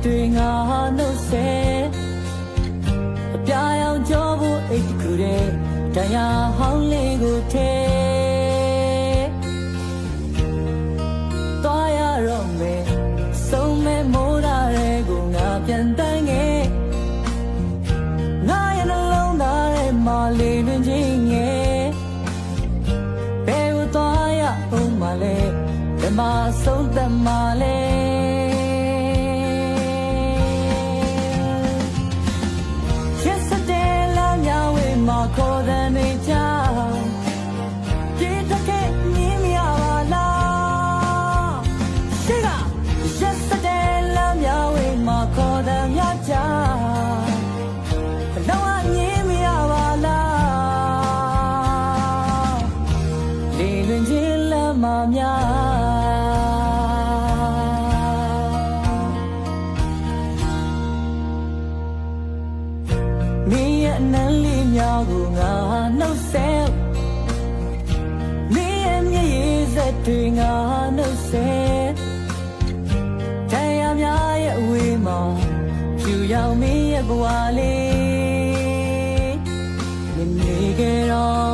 တွေငါနှုတ်ဆက်အပြာရောင်ကြောဖို့အိတ်တစ်ခုတည်းတရားဟောင်းလေးကိုထဲသွားရတော့မယ်ဆုံးမဲ့မိုးထားတဲ့ကိုငါပြန်တန်းခဲ့ငါရဲ့နှလုံးသားထဲမှာလေးတွင်ချင်းငယ်ဘယ်ကိုသွားရအောင်မလဲဘ မှာဆုံးသက်မှာလဲရက်စတဲ့လမ်းများဝေးမှာခေါ်တဲ့နေကြပြေးတဲ့မြင်မရပါလားရှိကရက်စတဲ့လမ်းများဝေးမှာခေါ်တဲ့မြကြလောကမြင်မရပါလားလေလွင်ချင်းလမ်းမှာများမင်းရဲ့နန်းလေးများကိုငါနှုတ်ဆက်မင်းရဲ့မျက်ရည်စက်တွေငါနှုတ်ဆက်တရားများရဲ့အဝေးမှာဖြူရောင်မင်းရဲ့ဘဝလေးမြင်နေကြတော့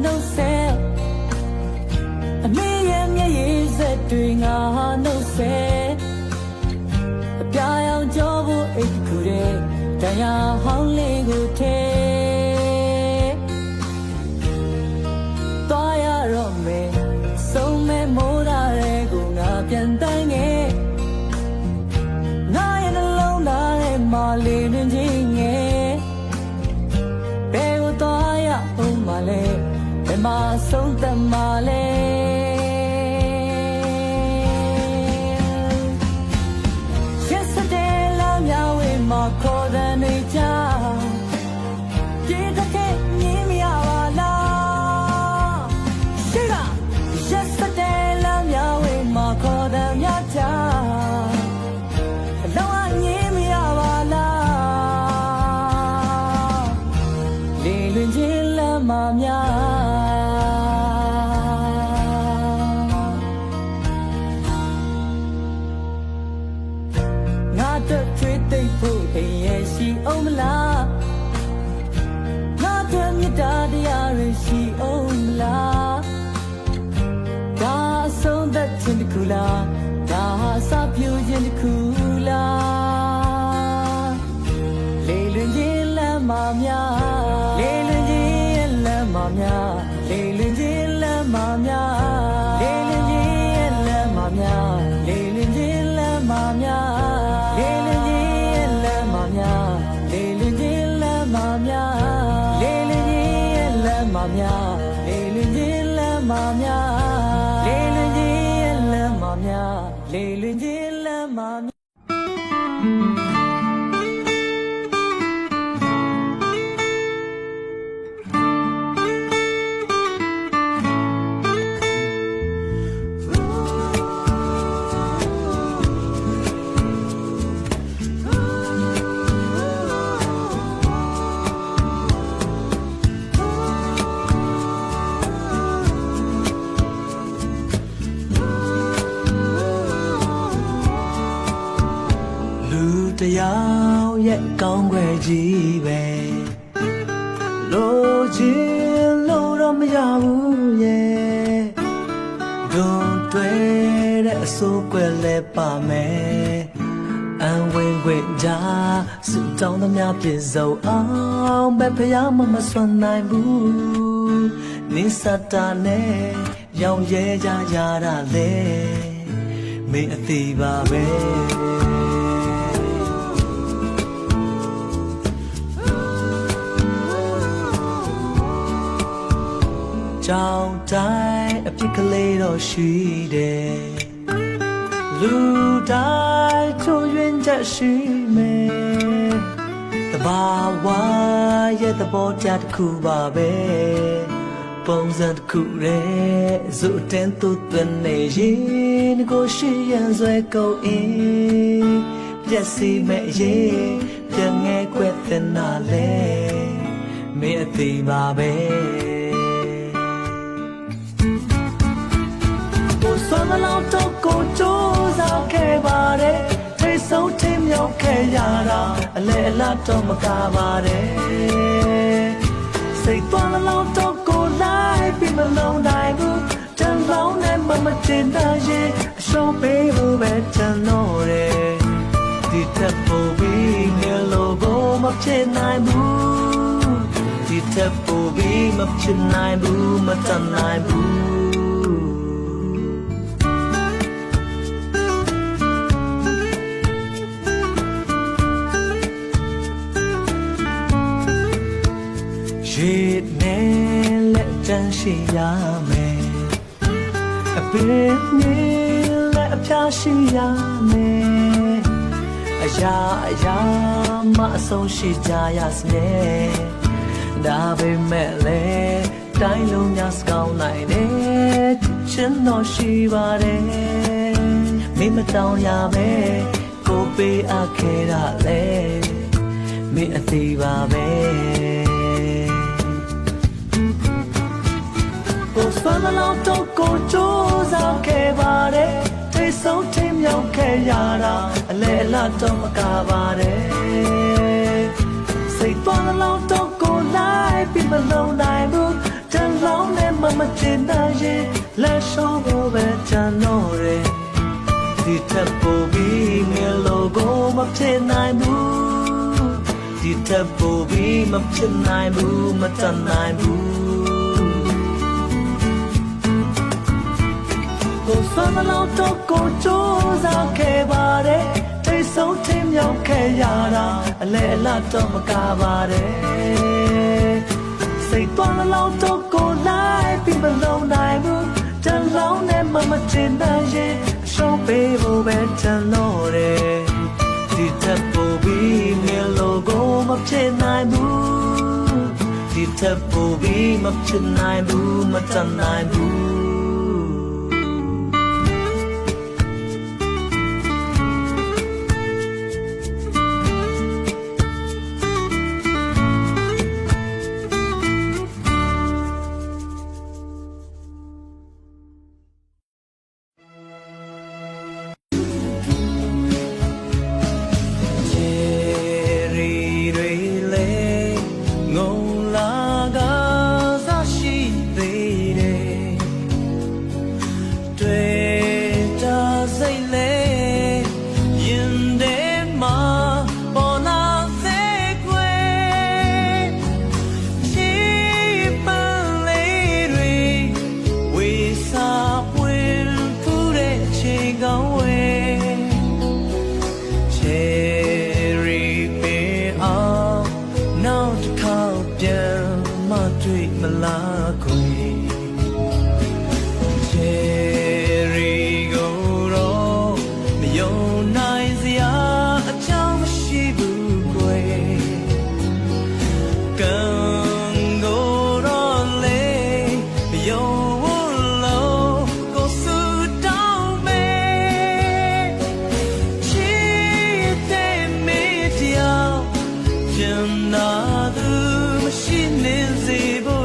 နှုတ်ဆက်အမေရဲ့မျက်ရည်စက်တွေငါနှုတ်ဆက်အပြာရောင်ကြောဖို့အိတ်ခုတဲ့တရားဟောင်းလေးကိုထဲသွားရတော့မယ်ဆုံးမဲ့မိုးသားတွေကိုငါပြန်တန်းခဲ့ငါရဲ့နှလုံးသားထဲမှာလေးတွင်ချင်းငယ်ဘယ်ကိုသွားရအောင်မလဲမှာဆုံးသက်မှာလဲရက်စတဲ့လမ်းများဝေးမှာခေါ်တဲ့နေကြပြေးတဲ့မြင်မရပါလားရှိကရက်စတဲ့လမ်းများဝေးမှာခေါ်တဲ့မြကြလောကမြင်မရပါလားလေလွင်ချင်းလမ်းမှာများထွေးသိပ်ဖို့အိမ်ရဲ့ရှိအောင်မလားငါတို့မြတ်တရားရရှိအောင်မလားဒါအဆုံးသက်ခြင်းတစ်ခုလားဒါစာပြခြင်းတစ်ခုလားလေလွင်ခြင်းလမ်းမှာများလေလွင်ခြင်းလမ်းမှာများလေလွင်ခြင်းလမ်းမှာများလေလွင်ခြင်းလမ်းမှာများလေလွင်ခြင်းလမ်းမှာများလေလွင်ခြင်းလမ်းမှာများလေလွင်ခြင်းလမ်းမှာများလေလွင်ခြင်းလမ်းမှာများလေလွင်ခြင်းလမ်းမှာများလေလွင်ခြင်းလမ်းမှာများလေလွင်ခြင်းလမ်းမှာတရားရဲ့ကောင်းွယ်ကြီးပဲလိုချင်လို့တော့မရဘူးရဲ့ဒွန်တွေ့တဲ့အစိုးကွယ်လဲပါမယ်အန်ဝင်ဝဲကြစွတောင်းသမျှပြည့်စုံအောင်ပဲဖျားမစွမ်းနိုင်ဘူးနိစ္စတာနဲ့ရောင်ရဲကြရတာလေမင်းအသေးပါပဲကြောင်တိုင်းအပြစ်ကလေးတော့ရှိတယ်လူတိုင်းချိုးယွင်းချက်ရှိမယ်တဘာဝရဲ့သဘောတရားတစ်ခုပါပဲပုံစံတစ်ခုရဲ့ဇုတ်တင်သူသွင်းနေရင်ကိုရှိရန်ဆွဲကုန်အင်းပြက်စီမဲ့ရင်ပြန်ငဲခွဲတဲ့နာလေမင်းအသေးပါပဲဆွမ်းမလောင် တော့ကိုကြိုးစားခဲ့ပါတယ်ထိတ်ဆုံးထင်မြောက်ခဲ့ရတာအလဲအလတ်တော့မကားပါတယ်စိတ်သွားလောက်တော့ကိုလိုက်ပြီးမလုံးနိုင်ဘူးတန်လောင်းနဲ့မတင်တဲ့ရင်အရှုံးပေးဖို့ပဲတန်တော့တယ်ဒီတက်ဖို့ပြီးငယ်လို့ကိုမဖြစ်နိုင်ဘူးဒီတက်ဖို့ပြီးမဖြစ်နိုင်ဘူးမတန်နိုင်ဘူးရေနဲ့လက်တန်းရှိရမယ်အပင်နဲ့လက်အပြားရှိရမယ်အရာမအဆုံးရှိကြရစနဲ့ဒါပေမဲ့လေတိုင်းလုံးညစကောင်းနိုင်တယ်ချင်တော့ရှိပါတယ်မင်းမတောင်းရပဲကိုပေးအပ်ခဲ့တာလေမင်းအသေးပါပဲကိုစွမ်းလောက်တော့ကိုကြိုးစားခဲ့ပါတယ်ထိတ်ဆုံးထင်မြောက်ခဲ့ရတာအလဲအလတ်တော့မကားပါတယ်စိတ်သွားလောက်တော့ကိုလိုက်ပြီးမလုံးနိုင်ဘူးတန်လောင်းနဲ့မချင်တဲ့ရင်လက်ရှော့ဖို့ပဲတန်တော့တယ်ဒီထပ်ဖို့ပြီးငယ်လို့ကိုမဖြစ်နိုင်ဘူးဒီထပ်ဖို့ပြီးမဖြစ်နိုင်ဘူးမတန်နိုင်ဘူးကိုစွမ်းလောက်တော့ကိုကြိုးစားခဲ့ပါတယ်ထိတ်ဆုံးထင်မြောက်ခဲ့ရတာအလဲအလတ်တော့မကားပါတယ်စိတ်သွားလောက်တော့ကိုလိုက်ပြီးမလုံးနိုင်ဘူးတန်လောင်းနဲ့မချင်တဲ့ရင်အရှုံးပေးဖို့ပဲတန်တော့တယ်ဒီတက်ဖို့ပြီးငယ်လို့ကိုမဖြစ်နိုင်ဘူးဒီတက်ဖို့ပြီးမဖြစ်နိုင်ဘူးမတန်နိုင်ဘူးSee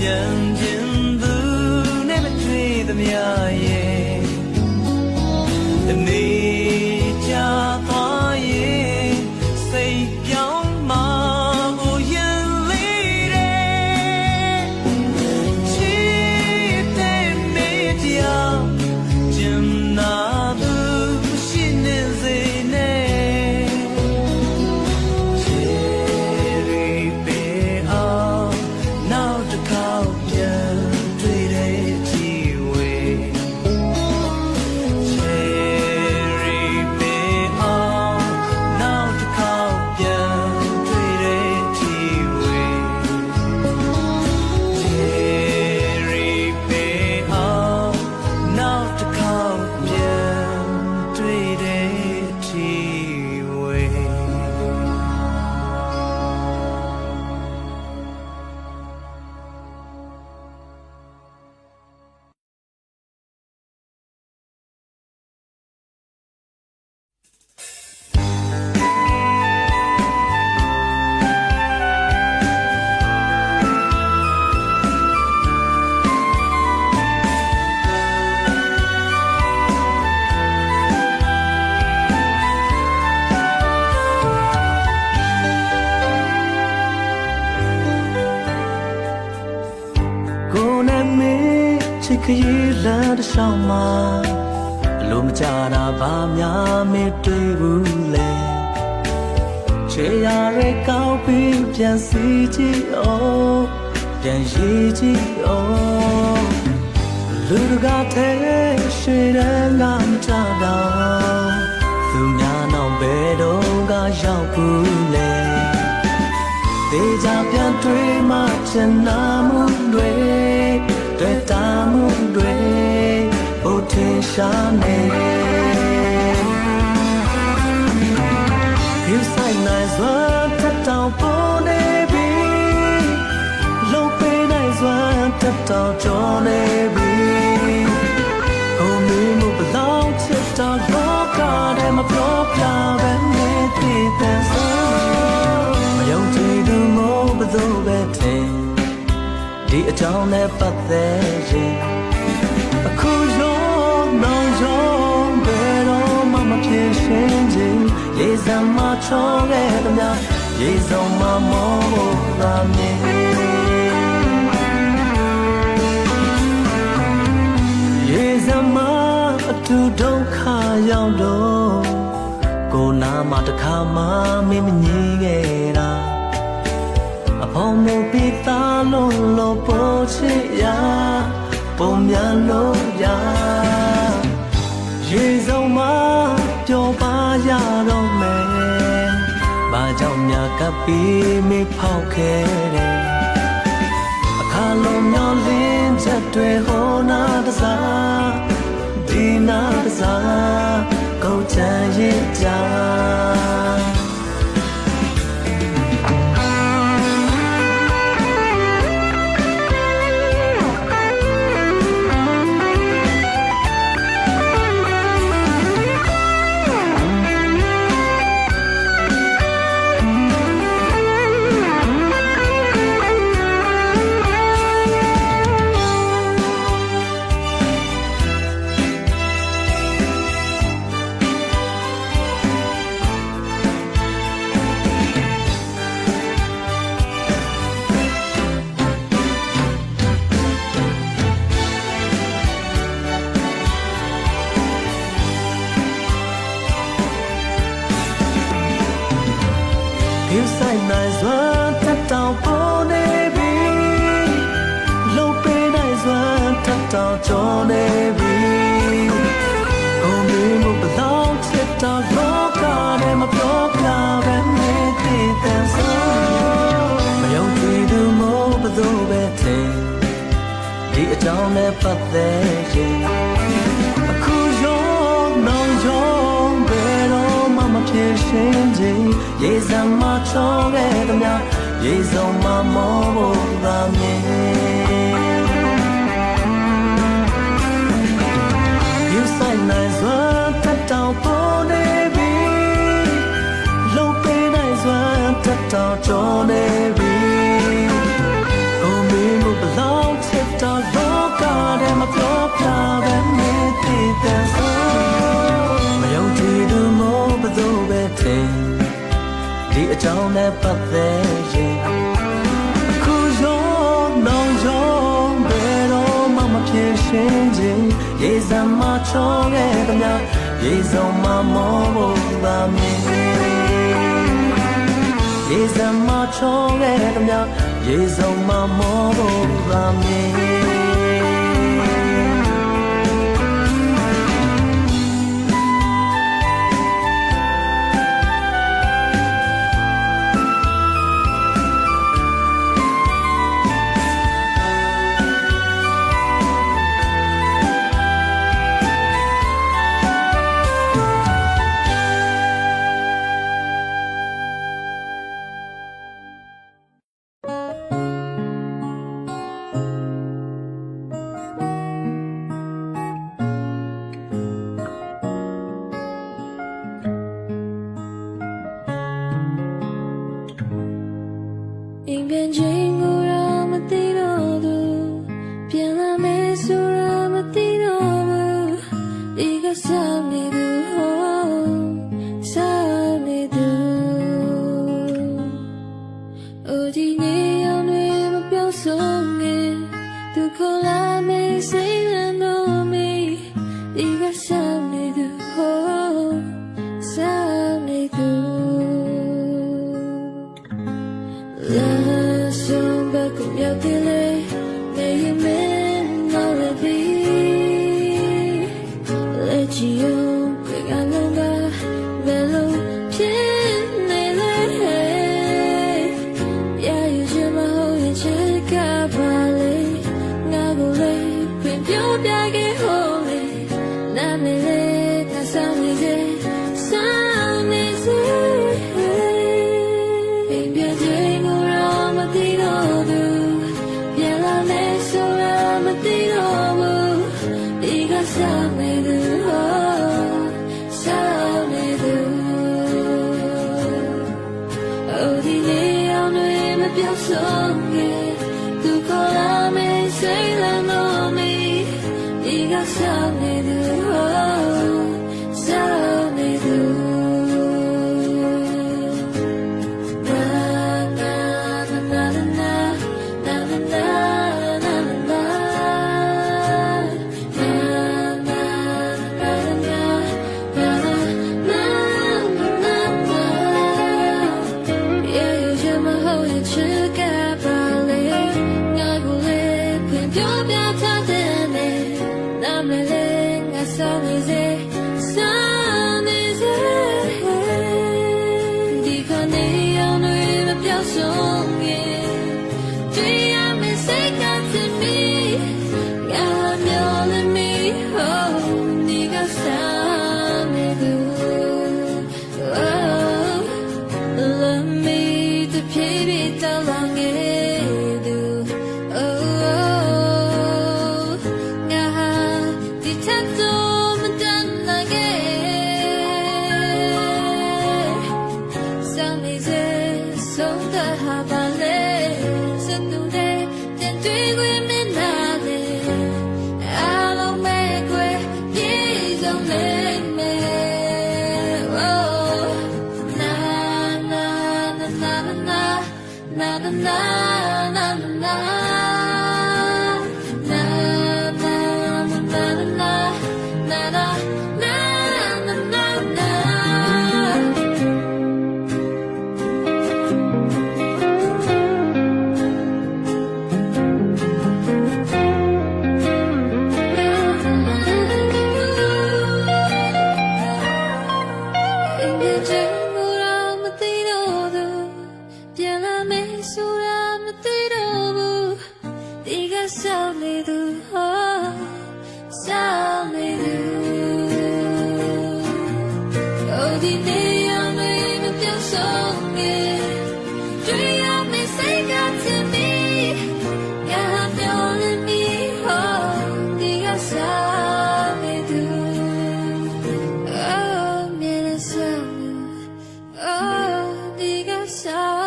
ပြန်ခြင်းသူနဲ့မတွေ့သမျှရဲ့အနေကြသွားရဲ့စိတ်ပြောင်းမှကိုရင်လေးတဲ့ချစ်တဲ့နေကြောင်ကျင်နာသူရှိနေစေနဲ့ချစ်ခရီးလမ်းတစ်လျှောက်မှာအလိုမကြတာဘာများမတွေ့ဘူးလဲချေရရဲကောင်းပြီးပြန်စီကြည့်အောင်ပြန်ရေးကြည့်အောင်လူတကာထဲရှေ့တန်းကမကြတော့သူများနောက်ဘယ်တော့ကရောက်ဘူးလဲတေချာပြန်တွေ့မှချင်နာမှုတွေတွေ့တာမှုတွေဘုထင်ရှားနေဖြူဆိုင်နိုင်စွာတတောင်ပေါ်နေပြီလုံးပေးနိုင်စွာတတောင်ကျော်နေပြီကိုမင်းမဘလောက်ချစ်တော်လောကထဲမှာပြောပြပဲနေတည်တဲ့စွာမယုံကြည်သူမို့ဘယ်သူပဲထင်ဒီအကြောင်းနဲ့ပတ်သက်ရင်အခုရောနောက်ရောဘယ်တော့မှမဖြစ်ရှင်ခြင်းရေစမ်းမချောခဲ့သမျှရေစုံမမောဖို့သာမြင်ရေစမ်းမအတူဒုက္ခရောက်တော့ကိုနာမှာတစ်ခါမှမင်းမငြီးခဲ့တာအဖော်မို့ပြီးသားလို့လို့ပေါ်ချစ်ရပုံများလို့ရရေစုံမပျော်ပါရတော့မယ်ဘာကြောင့်များကပ်ပြီးမိဖောက်ခဲ့တယ်အခါလုံးမျောလင်းချက်တွေဟောနာတစားဒီနာတစားကိုချမ်းရဲ့ကြဖြူဆိုင်နိုင်စွာတတောင်ပေါ်နေပြီလုံးပေးနိုင်စွာတတောင်ကျော်နေပြီကိုမင်းမဘလောက်ချစ်တော်လောကထဲမှာပြောပြပဲနေတည်တဲ့စွာမယုံကြည်သူမို့ဘယ်သူပဲထင်ဒီအကြောင်းနဲ့ပတ်သက်ရင်အခုရောနောက်ရောဘယ်တော့မှမဖြစ်ရှင်ခြင်းရေစမ်းမချောခဲ့သမျှရေစုံမမောဖို့သာမြင်ယူဆိုင်နိုင်စွာတတောင်ပေါ်နေပြီလုံးပေးနိုင်စွာတတောင်ကျော်နေပြီကိုမင်းမဘလောက် ကြောင်းနဲ့ပတ်သက်ရင်ခုရောနောင်ရောဘယ်တော့မှမဖြစ်ရှင်ခြင်းရေစံမချောခဲ့တဲ့များရေစုံမမောဖို့ပါမည်ရေစံမချောခဲ့တဲ့များရေစုံမမောဖို့ပါမည် Sound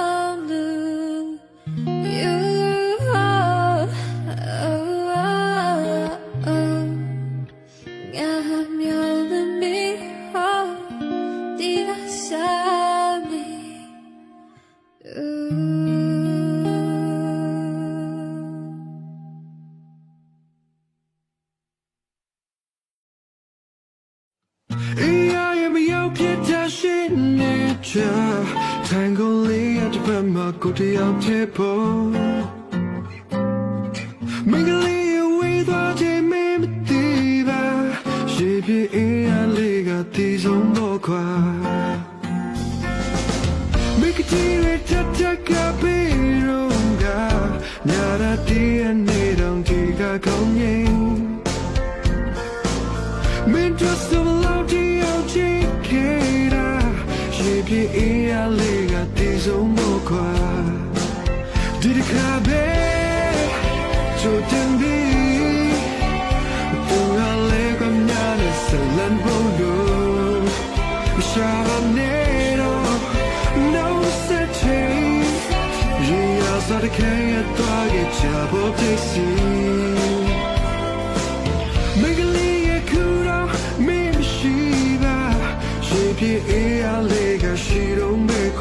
Tangle at the bama go to your table. Mingly away the meme diva. She be a lega tis on boqua. Make it a pirunga. Nara tia need on tiga conye. Min trust of loudy chiquera. She be a lega tis on boqua. Did it cabe? So tembi. Tunga lega nyana salan bodo. Shabanero. No setting. Ria Sadakaya Twagi Chabo Tesi. Megalia Kura, maybe Shiva. Shape a lega, she don't make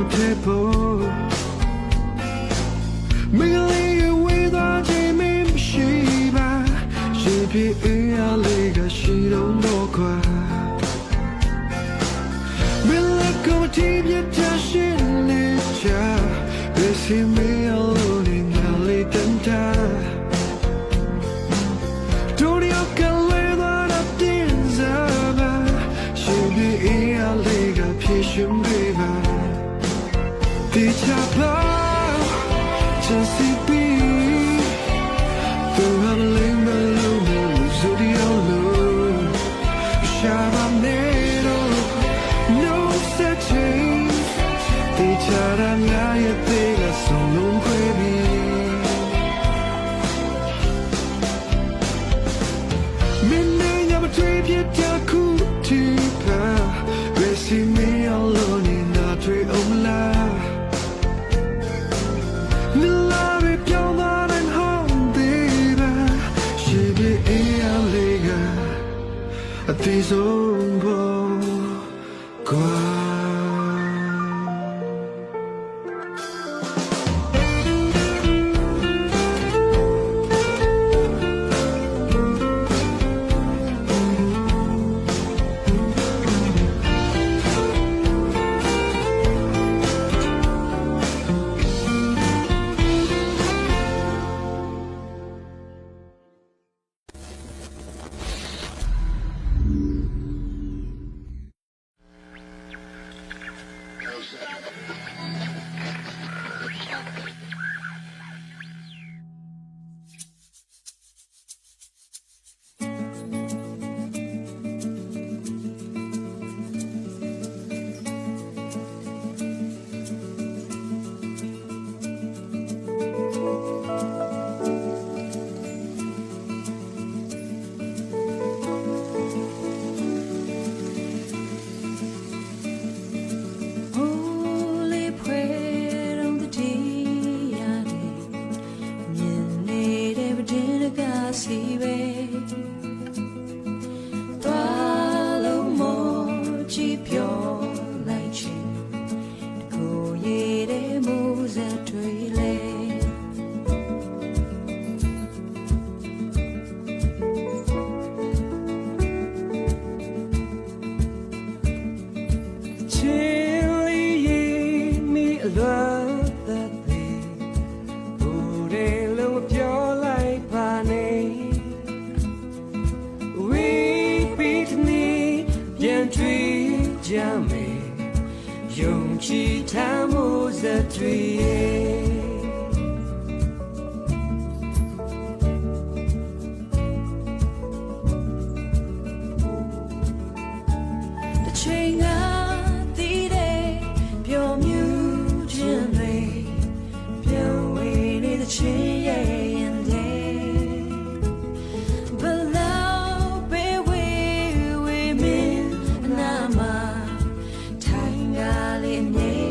table. Mingly away the Jamie Shiva. She be a lega, she don't know qua. Milako tibia tashin nature. This he me alone in the late and Don't you can lay that up She be a lega, patient river. The chapel, just be. Don't have a limb alone, Zodiolo. Shabanero, no setting. The charanaya, they are so long, baby. Midnight of a trip, yet a cool tipa. Racing me alone in a tree of love. Tizombo qua.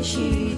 She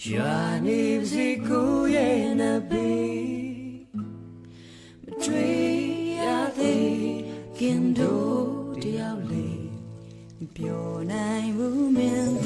Johnny Zico na be Betray the Kindo Diabli Pure night woman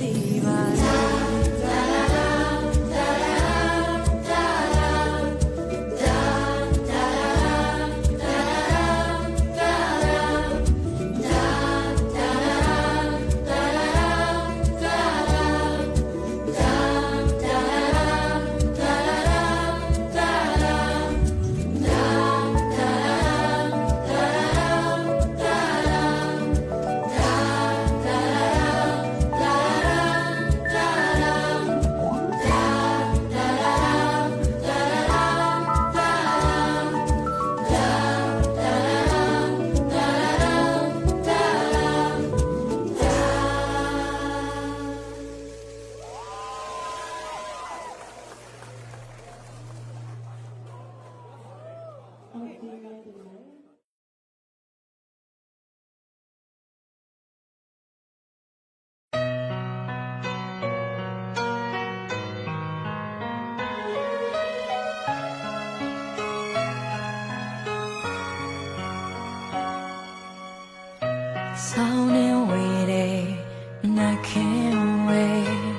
Sounding waiting and I can't wait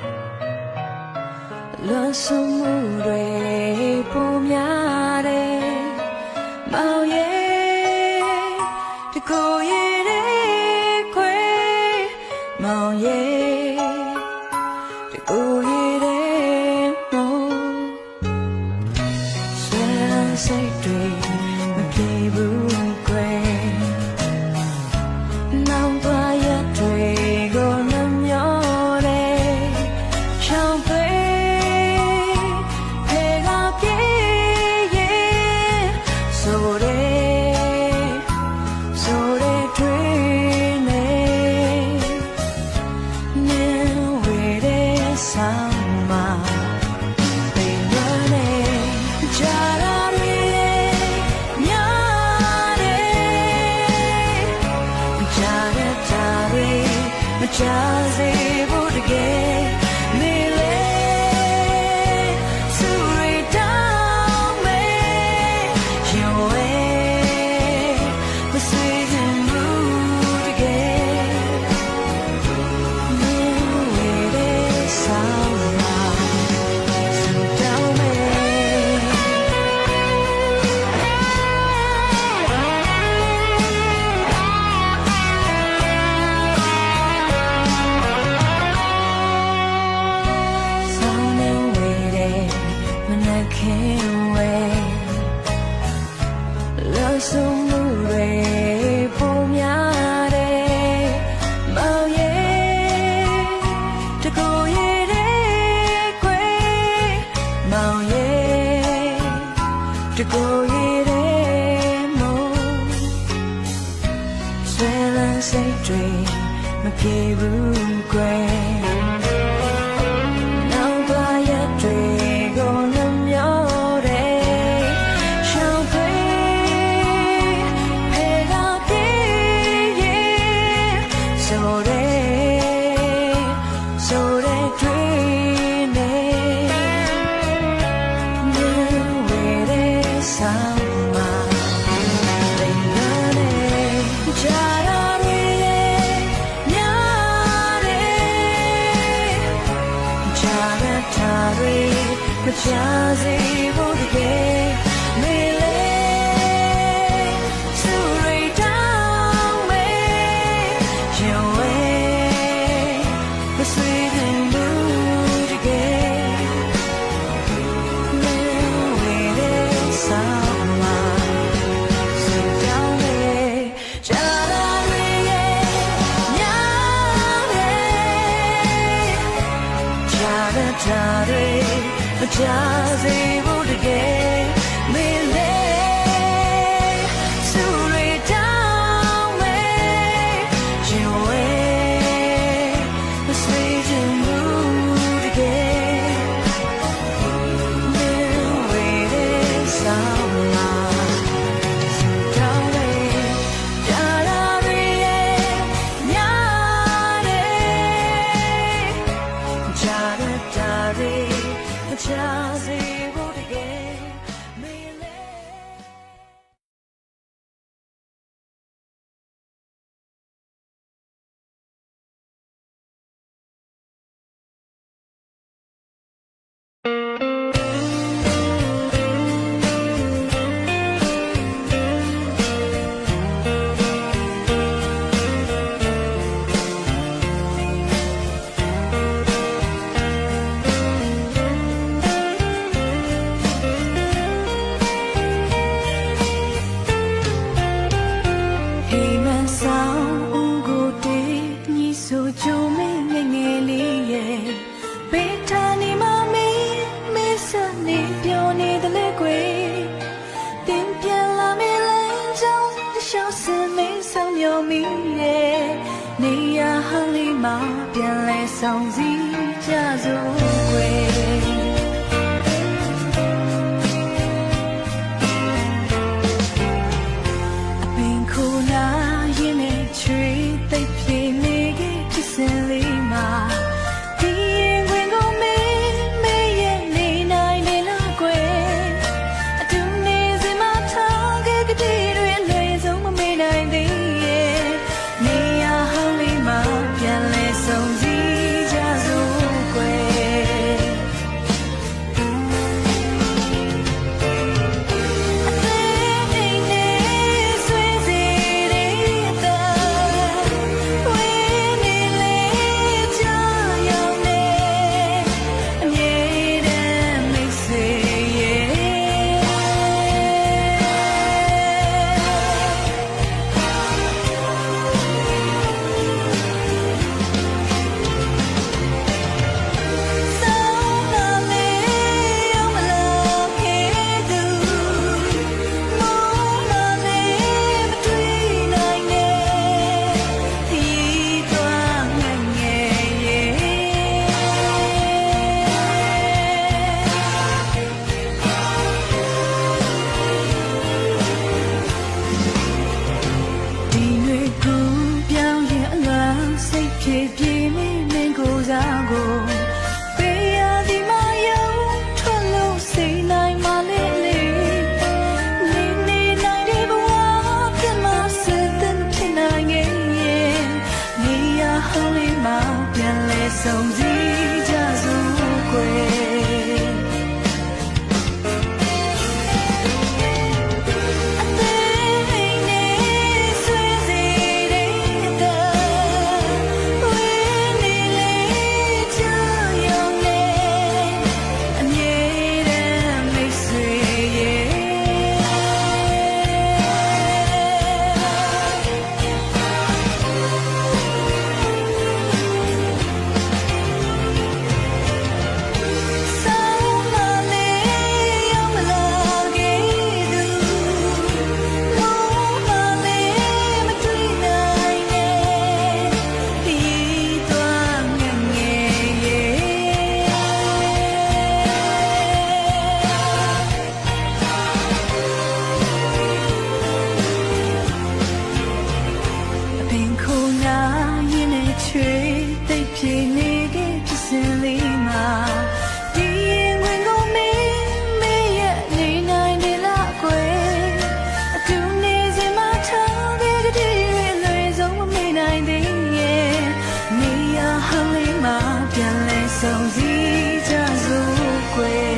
Learn some mood way Pumiare Mao ye To go ye kwe Mao ye To go ye mo Swear say dream My people gray Now by a twig on a mule, champagne, pay up, yeah, so they train it. Now it is summer, they run it, Jarare, Jazi Budige Mile Suri Dame Yue The sweet and Budige Mile Sama Sudame Can't wait. Love so mure pumiare, mau ye to go ye de kwe, mau ye to go ye de mo. Swell and say dream, my people gray. Now by a dream on the So they dream it. Now it is summer. They run it. Jarare, nyare. Jaratare, machazi budige. Mile, suri dame. The sweet and blue again. Now it is summer. So down there, Jarare, nyare, Jaratare, Jazi Budige, Mile, Suri Dame, The sweet and mood again. Now it is summer. So darling, Jarare, nyare, Jaratare, ဆောင်မျှော်မိရဲ့နေရာဟောင်းလေးမှာပြန်လဲဆောင်စည်းကြစို့ကွယ်အပင်ခိုနာရင်နဲ့ချွေသိပ်ပြေနေခဲ့ဖြစ်စဉ်လေးမှာဒီရင်ဝင်ကိုမေးမေးရဲ့နေနိုင်နေလားကွယ်အတူနေစင်မထားခဲ့ကတိတွေလွယ်ဆုံးမမေ့နိုင်သေးရဲ့နေရာဟောင်းလေးမှာပြန်လဲဆုံးစည်းကြစို့ကွယ်ဖြစ်ဖြစ်မင်းမင်းကိုစားကိုပေးရသည်မယုံထွက်လို့စိတ်နိုင်မှလေးလေးနေနေနိုင်တဲ့ဘဝပြန်မစတဲ့ဖြစ်နိုင်ရဲ့နေရာဟောင်းလေးမှာပြန်လဲဆုံးစည်းကြစို့ကွယ်ဖြစ်နေခဲ့ဖြစ်စဉ်လေးမှာဒီရင်ဝင်ကိုမေးမေးရဲ့နေနိုင်နေလားကွယ်အတူနေစင်မထားခဲ့တဲ့ဒီလွယ်ဆုံးမမေ့နိုင်သေးရဲ့နေရာဟောင်းလေးမှာပြန်လဲဆုံးစည်းကြစို့ကွယ်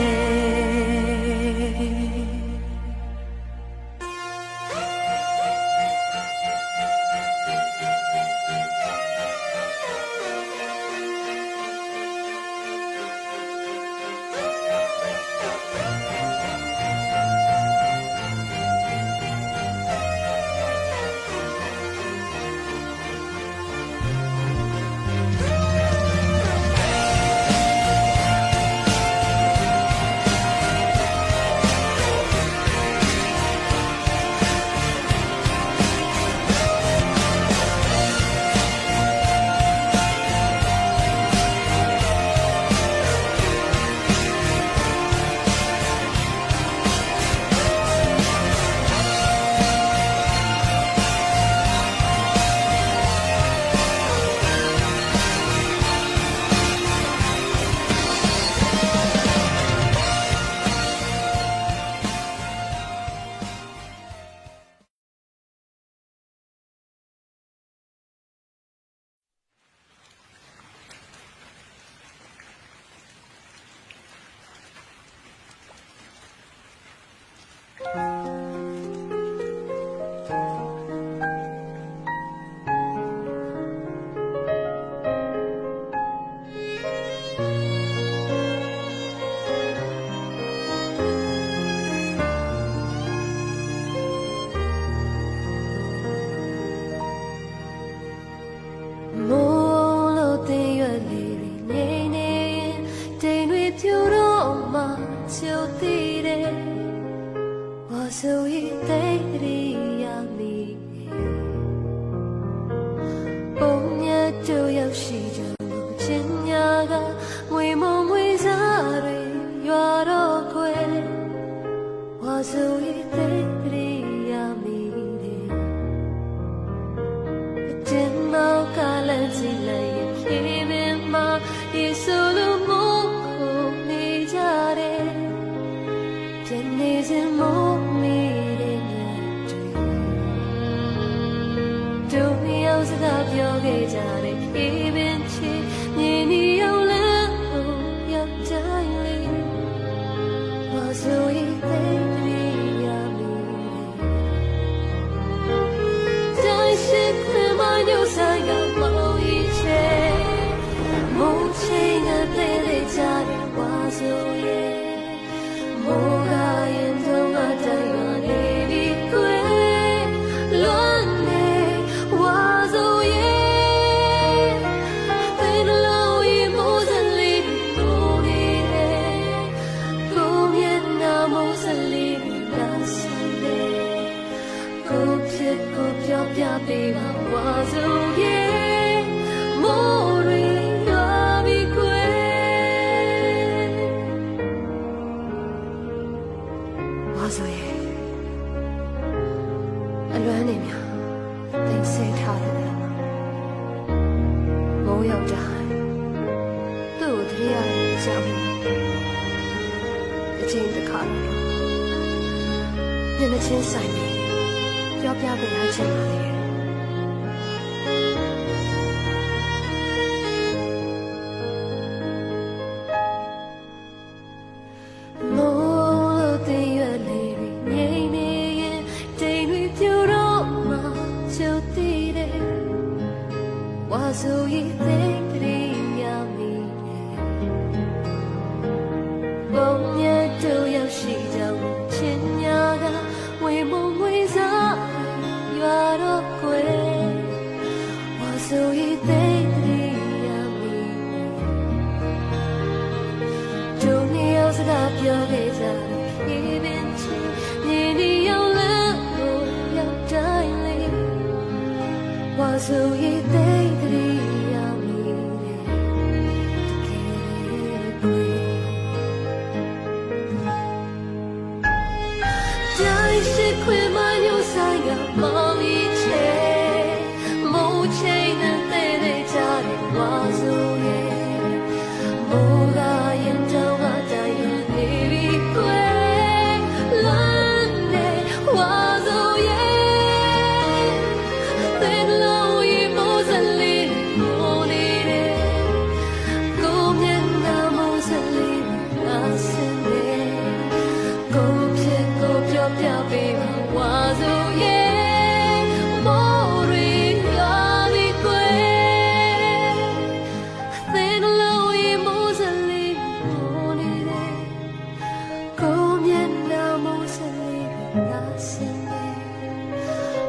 တူရောက်ရှိကြလို့ချင်းညာကငွေမငွေစားတွေရွာတော့ခွဲဝါဆိုရတဲ့တရိယာမီတယ်အတင်မောက်ကလည်းစီလိုက်ရင်ဖြေပင်မှာယေဆိုလိုမို့ကိုနေကြတယ်ပြန်နေစမို့မေးတဲ့ညတွေတို့မြောက်စကားပြောခဲ့ကြတယ်ဖြေပင်ချီမြင်နေရောက်လမ်းကိုရောက်တိုင်းလေဝါဆိုရင်တဲ့တရိယာမီတိုင်းရှိခွင့်မညို့ဆိုင်ကမောင်ကြီးချေမို့ချင်းတဲ့ကြတယ်ဝါဆိုရင်မိုးကရင်တော့အတိုင်းပါနေပြီကွယ်လွန်နေဝါဆိုရင်ဘယ်လိုရင်မိုးစလေးမိုးနေတယ်ကိုမျက်နှာမိုးစလေးလာဆိုင်တယ်ကိုဖြစ်ကိုပြောပြပေးပါဝါဆိုရင်မိုးရီလာပြီကွယ်ဝါဆိုရင်အလွမ်းနေများသိစိတ်ထားတယ်မိုးရောက်တိုင်းသူ့ကိုတရေရတဲ့အကြောင်းအချိန်တစ်ခါလို့မျက်နှာချင်းဆိုင်ပြီးပြောပြပေးရချင်ပါလေမိုးလို့တင်ရွက်လေးတွေငြိမ်နေရင်တိမ်တွေပြူတော့မှချူတည်တယ်ဝါဆိုရင်သိတည်းရမီဘုံမြတ်တို့ရောက်ရှိကြလို့ချင်းညာကဝေမငွေစားရွာတော့ကွယ်ဝါဆိုရင်သိတည်းရမီတို့နေရောက်စကားပြောခဲ့ကြတယ်ဖြေပင်ချီနေနေရောက်လမ်းကိုရောက်တိုင်းလေဝါဆိုရင်သိတည်းရမီတကယ်ကွယ်တိုင်းရှိခွင့်မညို့ဆိုင်ကမောင်ကြီးချေမိုးချိန်နဲ့ကြတယ်ဝါဆိုရင်မိုးကရင်တော့အတိုင်းနေပြီကွယ်လွန်နေဝါဆိုရင်ဘယ်လိုရင်မိုးစလေးမိုးနေတယ်ကိုမျက်နှာမိုးစလေးလာစင်တယ်ကိုဖြစ်ကိုပြောပြပေးပါဝါဆိုရင်မိုးရီလာပြီကွယ်သင်လို့ရင်မိုးစလေးမိုးနေတယ်ကိုမျက်နှာမိုးစလေးလာစင်တယ်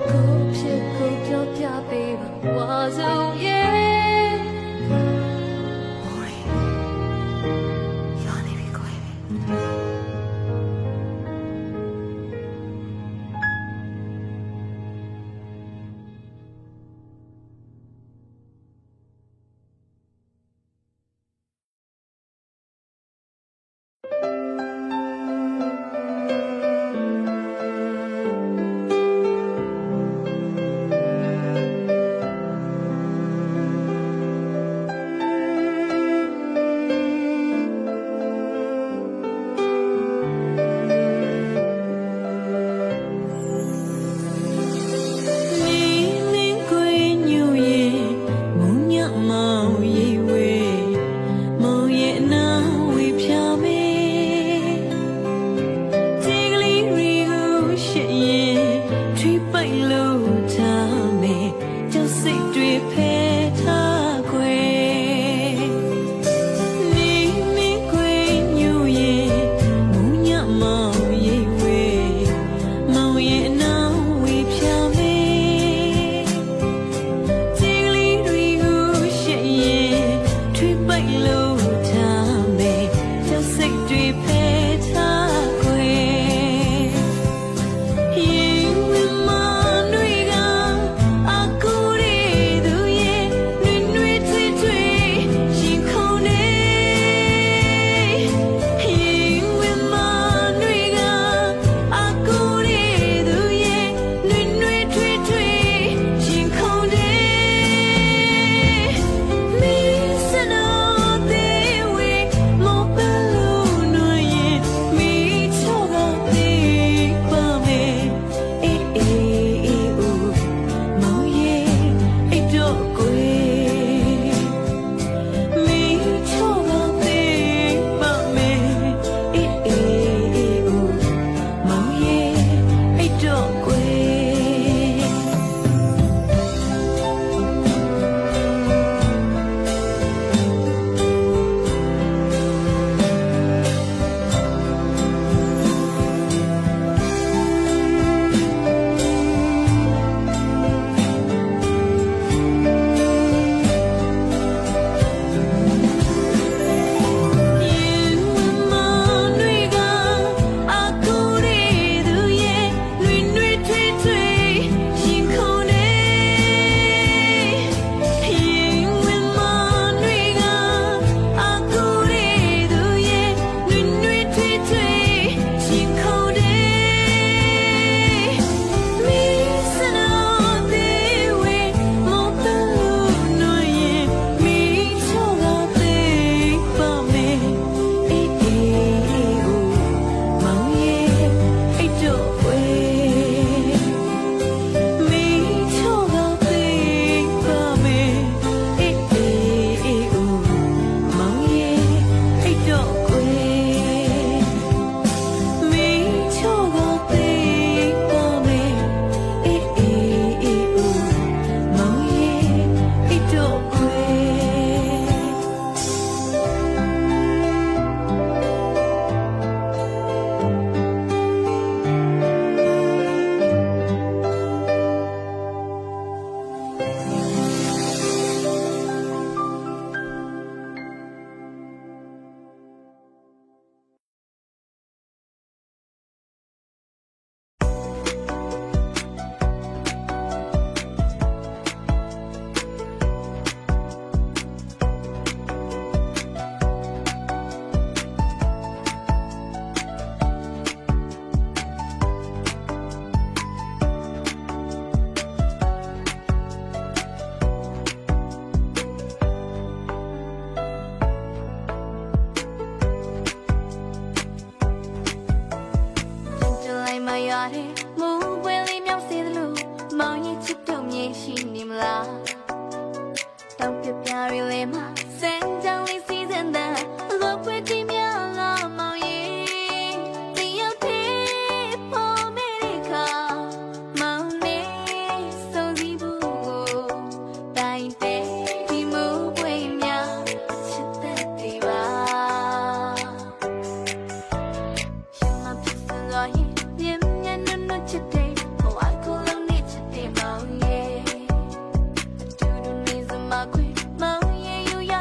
ကိုဖြစ်ကိုပြောပြပေးပါဝါဆိုရင်မိုးရီလာနေပြီကွယ် မ နေမလားတောင်ပြပြရီလေးမှာစမ်းကြောင်းလေးစီးစမ်းတဲ့လောပွေးတီများလာမောင်ရင်တယောက်တည်းပေါ်မေးခါမောင်နေစုံစည်းဖို့တိုင်းတဲ့ဒီမိုးပွေးများချစ်တဲ့ဒီပါရှင်မဖြစ်စလို့ရင်မြင်မြင်နုနုချစ်တဲ့ဘဝကိုလုံးနေချစ်တဲ့မောင်ရဲ့တူတူနေစမခွေမောင်ရဲ့ယူရ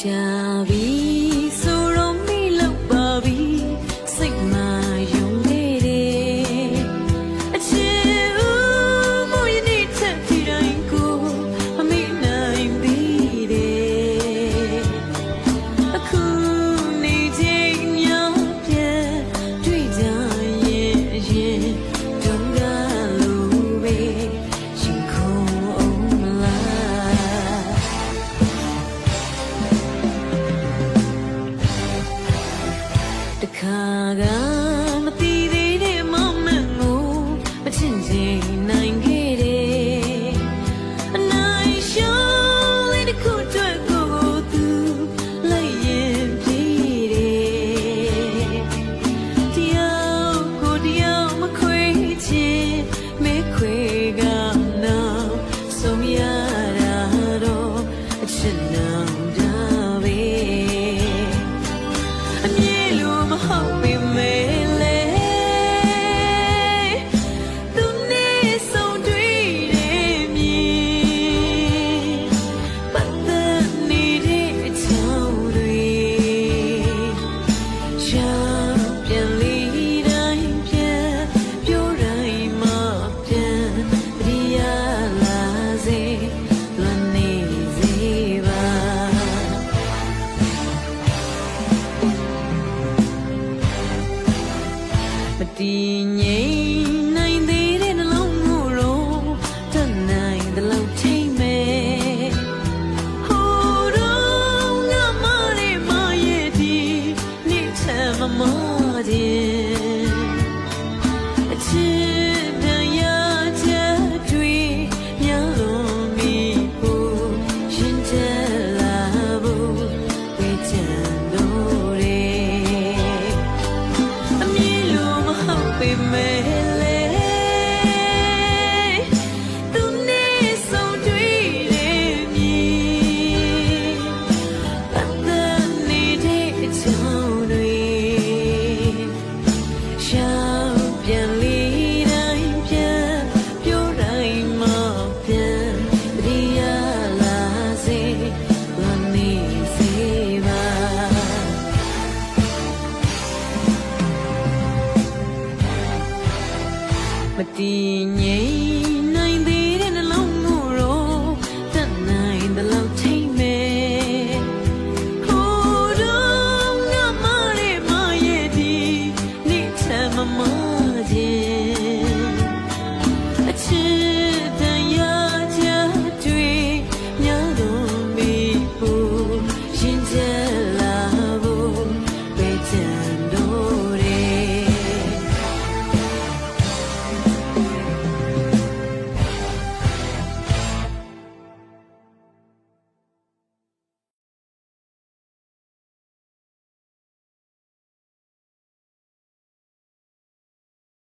ကြပြီဆိုတော့မိလောက်ပါပြီစိတ်မှယုံခဲ့တယ်အချစ်ဦးမွေးနေချက်ဒီတိုင်းကိုအမိနိုင်ပြီးတယ်အခုနေချိန်မြောင်ပြန်တွေ့ကြရင်ဒုံကလိုပဲရှင်ခုံအောင်မလား တခါကမသိသေးတဲ့ moment ကိုမချင်ချင်နိုင်ခဲ့တယ်အနိုင်ရှုံးလေးတစ်ခုအတွက်ကိုသူလိုက်ရင်ပြီးတယ်တရားကိုတရားမခွေချင်မဲခွေကနောက်ဆုံးရတာတော့အချစ်နောင်တာပဲ အမြဲလိုမဟုတ်ပေမဲ့လေသူနဲ့ဆုံးတွေ့တဲ့မြင်ပတ်သက်နေတဲ့အကြောင်းတွေရှာပြန်လေတိုင်းပြန်ပြောတိုင်းမှပြန်တရားလာစေလွန်နေစေပါ မတည်ငြိမ်နိုင်သေးတဲ့နှလုံးကိုတော့တတ်နိုင်တဲ့လောက်ထိမ့်မယ်ဟိုတော့ငါမလေးမရဲ့ဒီနေ့ချမ်းမမခြင်းအချစ်ပြန်ရချက်တွေများလုံးမီဖို့ရှင်ချက်လာဖို့ဝေးချမ်းတော့တယ် အမြင်လိုမဟုတ်ပေမဲ့လေသူနဲ့ဆုံးတွေ့တဲ့မြင်ပတ်သက်နေတဲ့အကြောင်းတွေရှောင်ပြန်လေတိုင်းပြန်ပြောတိုင်းမှပြန်တရားလာစေလွန်နေစေပါ မတည်ငြိ